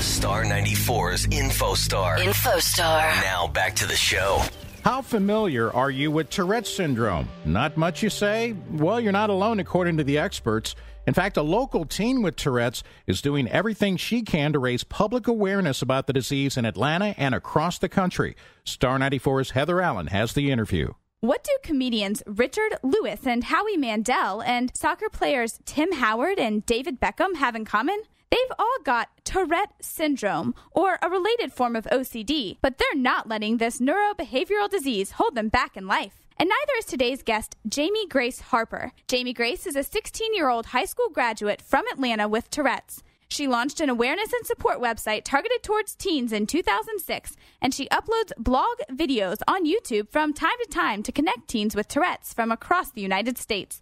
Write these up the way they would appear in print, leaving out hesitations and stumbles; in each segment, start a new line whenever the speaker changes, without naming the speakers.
Star 94's InfoStar.
InfoStar.
Now back to the show.
How familiar are you with Tourette syndrome? Not much, you say? Well, you're not alone, according to the experts. In fact, a local teen with Tourette's is doing everything she can to raise public awareness about the disease in Atlanta and across the country. Star 94's Heather Allen has the interview.
What do comedians Richard Lewis and Howie Mandel and soccer players Tim Howard and David Beckham have in common? They've all got Tourette syndrome, or a related form of OCD, but they're not letting this neurobehavioral disease hold them back in life. And neither is today's guest, Jamie Grace Harper. Jamie Grace is a 16-year-old high school graduate from Atlanta with Tourette's. She launched an awareness and support website targeted towards teens in 2006, and she uploads blog videos on YouTube from time to time to connect teens with Tourette's from across the United States.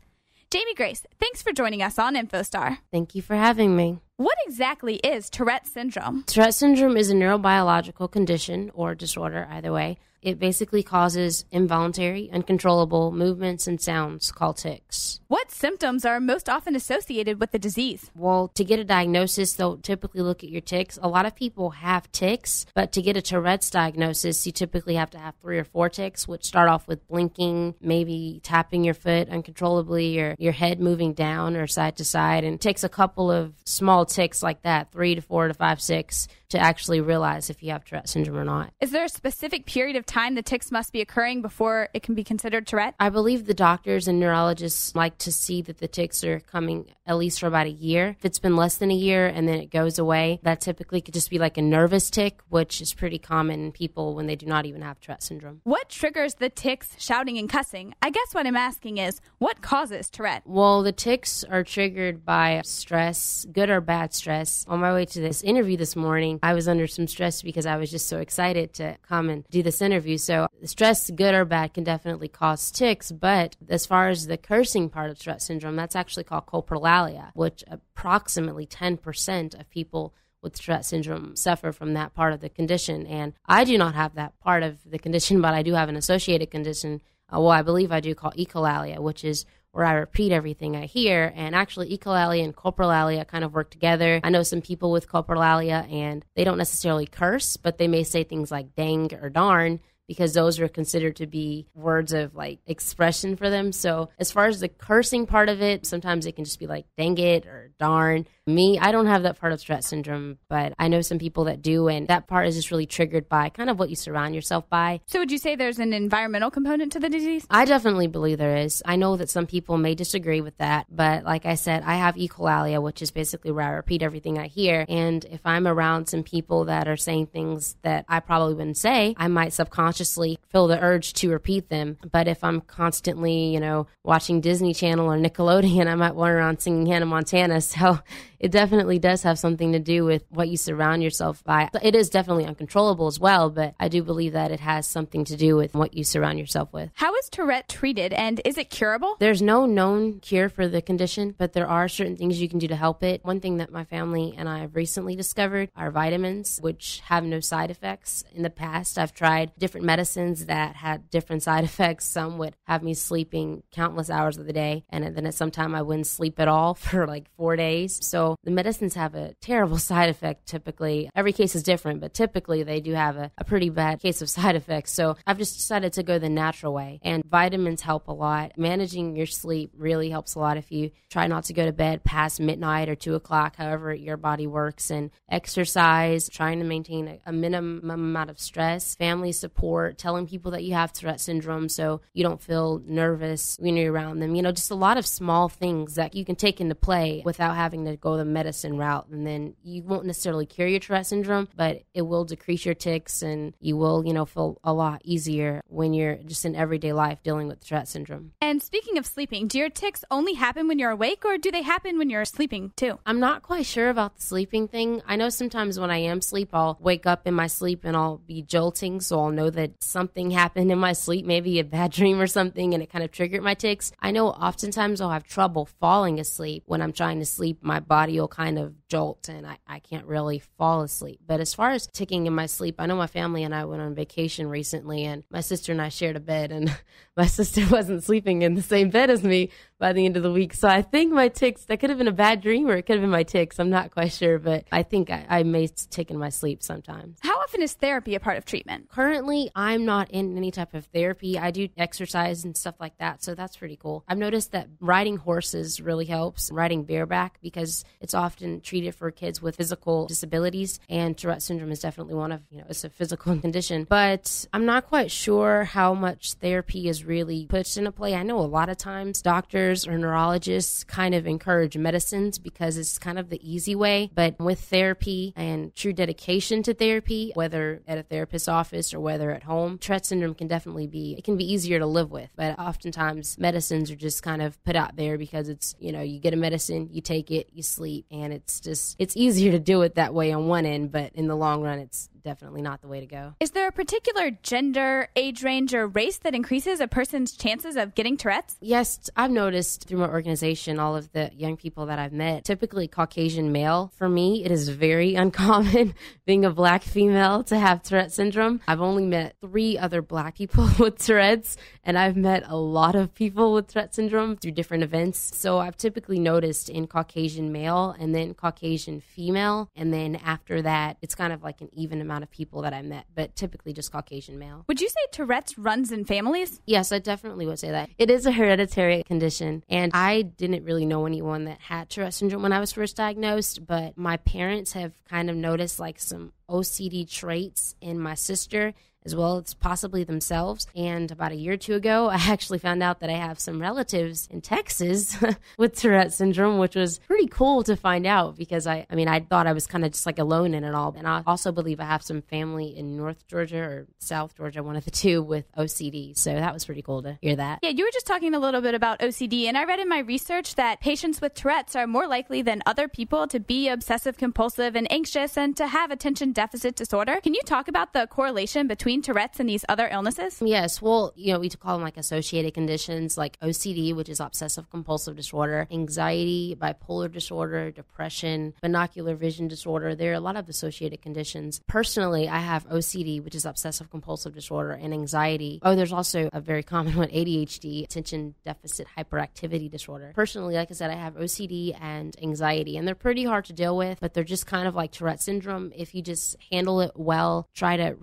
Jamie Grace, thanks for joining us on InfoStar.
Thank you for having me.
What exactly is Tourette syndrome?
Tourette syndrome is a neurobiological condition or disorder, either way. It basically causes involuntary, uncontrollable movements and sounds called tics.
What symptoms are most often associated with the disease?
Well, to get a diagnosis, they'll typically look at your tics. A lot of people have tics, but to get a Tourette's diagnosis, you typically have to have 3 or 4 tics, which start off with blinking, maybe tapping your foot uncontrollably, or your head moving down or side to side. And it takes a couple of small tics like that, 3 to 4 to 5, 6, to actually realize if you have Tourette syndrome or not.
Is there a specific period of time the tics must be occurring before it can be considered Tourette?
I believe the doctors and neurologists like to see that the tics are coming at least for about a year. If it's been less than a year and then it goes away, that typically could just be like a nervous tic, which is pretty common in people when they do not even have Tourette syndrome.
What triggers the tics, shouting, and cussing? I guess what I'm asking is, what causes Tourette?
Well, the tics are triggered by stress, good or bad stress. On my way to this interview this morning, I was under some stress because I was just so excited to come and do this interview. So stress, good or bad, can definitely cause tics. But as far as the cursing part of Tourette syndrome, that's actually called coprolalia, which approximately 10% of people with Tourette syndrome suffer from that part of the condition. And I do not have that part of the condition, but I do have an associated condition. I believe I do, called echolalia, which is where I repeat everything I hear. And actually, echolalia and coprolalia kind of work together. I know some people with coprolalia, and they don't necessarily curse, but they may say things like dang or darn, because those are considered to be words of like expression for them. So as far as the cursing part of it, sometimes it can just be like dang it or darn. Me, I don't have that part of Tourette syndrome, but I know some people that do, and that part is just really triggered by kind of what you surround yourself by.
So would you say there's an environmental component to the disease?
I definitely believe there is. I know that some people may disagree with that, but like I said, I have echolalia, which is basically where I repeat everything I hear. And if I'm around some people that are saying things that I probably wouldn't say, I might subconsciously feel the urge to repeat them. But if I'm constantly, watching Disney Channel or Nickelodeon, I might wander around singing Hannah Montana. So it definitely does have something to do with what you surround yourself by. It is definitely uncontrollable as well, but I do believe that it has something to do with what you surround yourself with.
How is Tourette treated, and is it curable?
There's no known cure for the condition, but there are certain things you can do to help it. One thing that my family and I have recently discovered are vitamins, which have no side effects. In the past, I've tried different medicines that had different side effects. Some would have me sleeping countless hours of the day, and then at some time I wouldn't sleep at all for like 4 days. So the medicines have a terrible side effect typically. Every case is different, but typically they do have a pretty bad case of side effects. So I've just decided to go the natural way, and vitamins help a lot. Managing your sleep really helps a lot if you try not to go to bed past midnight or 2 o'clock, however your body works, and exercise, trying to maintain a minimum amount of stress, family support, telling people that you have Tourette syndrome so you don't feel nervous when you're around them. Just a lot of small things that you can take into play without having to go the medicine route. And then you won't necessarily cure your Tourette syndrome, but it will decrease your tics, and you will, feel a lot easier when you're just in everyday life dealing with Tourette syndrome.
And speaking of sleeping, do your tics only happen when you're awake, or do they happen when you're sleeping too?
I'm not quite sure about the sleeping thing. I know sometimes when I am asleep, I'll wake up in my sleep and I'll be jolting, so I'll know that something happened in my sleep, maybe a bad dream or something, and it kind of triggered my tics. I know oftentimes I'll have trouble falling asleep. When I'm trying to sleep, my body will kind of jolt and I can't really fall asleep. But as far as ticking in my sleep, I know my family and I went on vacation recently, and my sister and I shared a bed, and my sister wasn't sleeping in the same bed as me by the end of the week. So I think my tics, that could have been a bad dream or it could have been my tics. I'm not quite sure, but I think I may tick in my sleep sometimes.
How often is therapy a part of treatment?
Currently, I'm not in any type of therapy. I do exercise and stuff like that, so that's pretty cool. I've noticed that riding horses really helps, riding bareback, because it's often treated for kids with physical disabilities, and Tourette syndrome is definitely one of, it's a physical condition. But I'm not quite sure how much therapy is really put into play. I know a lot of times doctors or neurologists kind of encourage medicines because it's kind of the easy way, but with therapy and true dedication to therapy, whether at a therapist's office or whether at home, Tourette syndrome can definitely be easier to live with. But oftentimes medicines are just kind of put out there because it's, you get a medicine, you take it, you sleep, and it's easier to do it that way on one end, but in the long run, it's definitely not the way to go.
Is there a particular gender, age range, or race that increases a person's chances of getting Tourette's?
Yes, I've noticed through my organization, all of the young people that I've met, typically Caucasian male. For me, it is very uncommon being a Black female to have Tourette syndrome. I've only met 3 other Black people with Tourette's, and I've met a lot of people with Tourette syndrome through different events. So I've typically noticed in Caucasian male and then Caucasian female, and then after that, it's kind of like an even amount of people that I met, but typically just Caucasian male.
Would you say Tourette's runs in families?
Yes, I definitely would say that. It is a hereditary condition, and I didn't really know anyone that had Tourette syndrome when I was first diagnosed, but my parents have kind of noticed like some OCD traits in my sister, as well as possibly themselves. And about a year or two ago, I actually found out that I have some relatives in Texas with Tourette syndrome, which was pretty cool to find out because I thought I was kind of just like alone in it all. And I also believe I have some family in North Georgia or South Georgia, one of the two, with OCD. So that was pretty cool to hear that.
Yeah, you were just talking a little bit about OCD, and I read in my research that patients with Tourette's are more likely than other people to be obsessive compulsive and anxious and to have attention deficit disorder. Can you talk about the correlation between Tourette's and these other illnesses?
Yes. Well, we call them like associated conditions like OCD, which is obsessive compulsive disorder, anxiety, bipolar disorder, depression, binocular vision disorder. There are a lot of associated conditions. Personally, I have OCD, which is obsessive compulsive disorder, and anxiety. Oh, there's also a very common one, ADHD, attention deficit hyperactivity disorder. Personally, like I said, I have OCD and anxiety, and they're pretty hard to deal with, but they're just kind of like Tourette syndrome. If you just handle it well, try to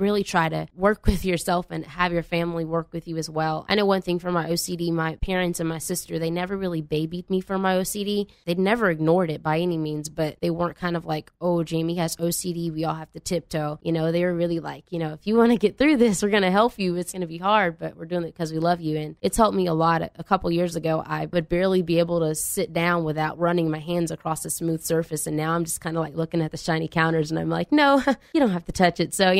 work with yourself and have your family work with you as well. I know one thing for my OCD, my parents and my sister, they never really babied me for my OCD. They'd never ignored it by any means, but they weren't kind of like, oh, Jamie has OCD, we all have to tiptoe. They were really like, if you want to get through this, we're going to help you. It's going to be hard, but we're doing it because we love you. And it's helped me a lot. A couple years ago, I would barely be able to sit down without running my hands across a smooth surface. And now I'm just kind of like looking at the shiny counters and I'm like, no, you don't have to touch it. So,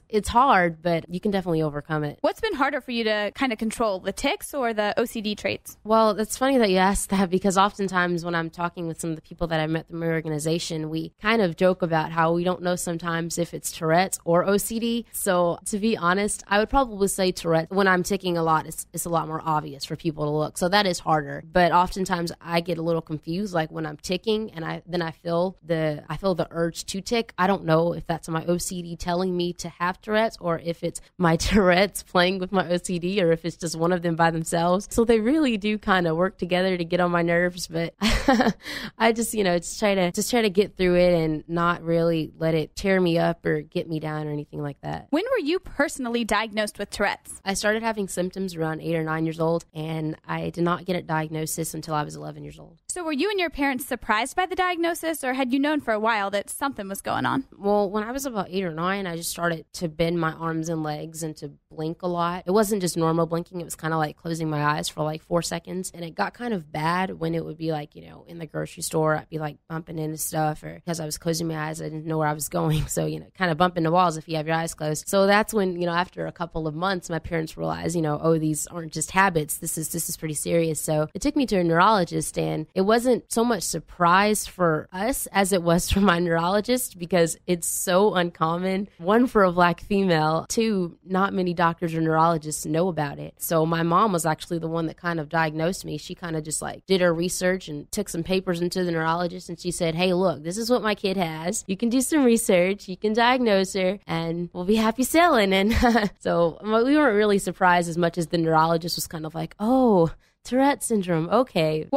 it's hard, but you can definitely overcome it.
What's been harder for you to kind of control, the tics or the OCD traits?
Well, it's funny that you asked that because oftentimes when I'm talking with some of the people that I met through my organization, we kind of joke about how we don't know sometimes if it's Tourette's or OCD. So to be honest, I would probably say Tourette. When I'm ticking a lot, it's a lot more obvious for people to look. So that is harder. But oftentimes I get a little confused, like when I'm ticking and I feel the urge to tick. I don't know if that's my OCD telling me to have Tourette's or if it's my Tourette's playing with my OCD or if it's just one of them by themselves. So they really do kind of work together to get on my nerves. But I just, try to get through it and not really let it tear me up or get me down or anything like that.
When were you personally diagnosed with Tourette's?
I started having symptoms around 8 or 9 years old, and I did not get a diagnosis until I was 11 years old.
So were you and your parents surprised by the diagnosis, or had you known for a while that something was going on?
Well, when I was about 8 or 9, I just started to bend my arms and legs and to blink a lot. It wasn't just normal blinking. It was kind of like closing my eyes for like 4 seconds. And it got kind of bad when it would be like, in the grocery store, I'd be like bumping into stuff, or because I was closing my eyes, I didn't know where I was going. So, kind of bumping the walls if you have your eyes closed. So that's when, after a couple of months, my parents realized, oh, these aren't just habits. This is pretty serious. So it took me to a neurologist, and it wasn't so much surprise for us as it was for my neurologist because it's so uncommon. 1, for a Black female. 2, not many doctors or neurologists know about it. So my mom was actually the one that kind of diagnosed me. She kind of just like did her research and took some papers into the neurologist, and she said, hey, look, this is what my kid has. You can do some research, you can diagnose her, and we'll be happy selling. And so we weren't really surprised as much as the neurologist was kind of like, oh, Tourette syndrome, okay.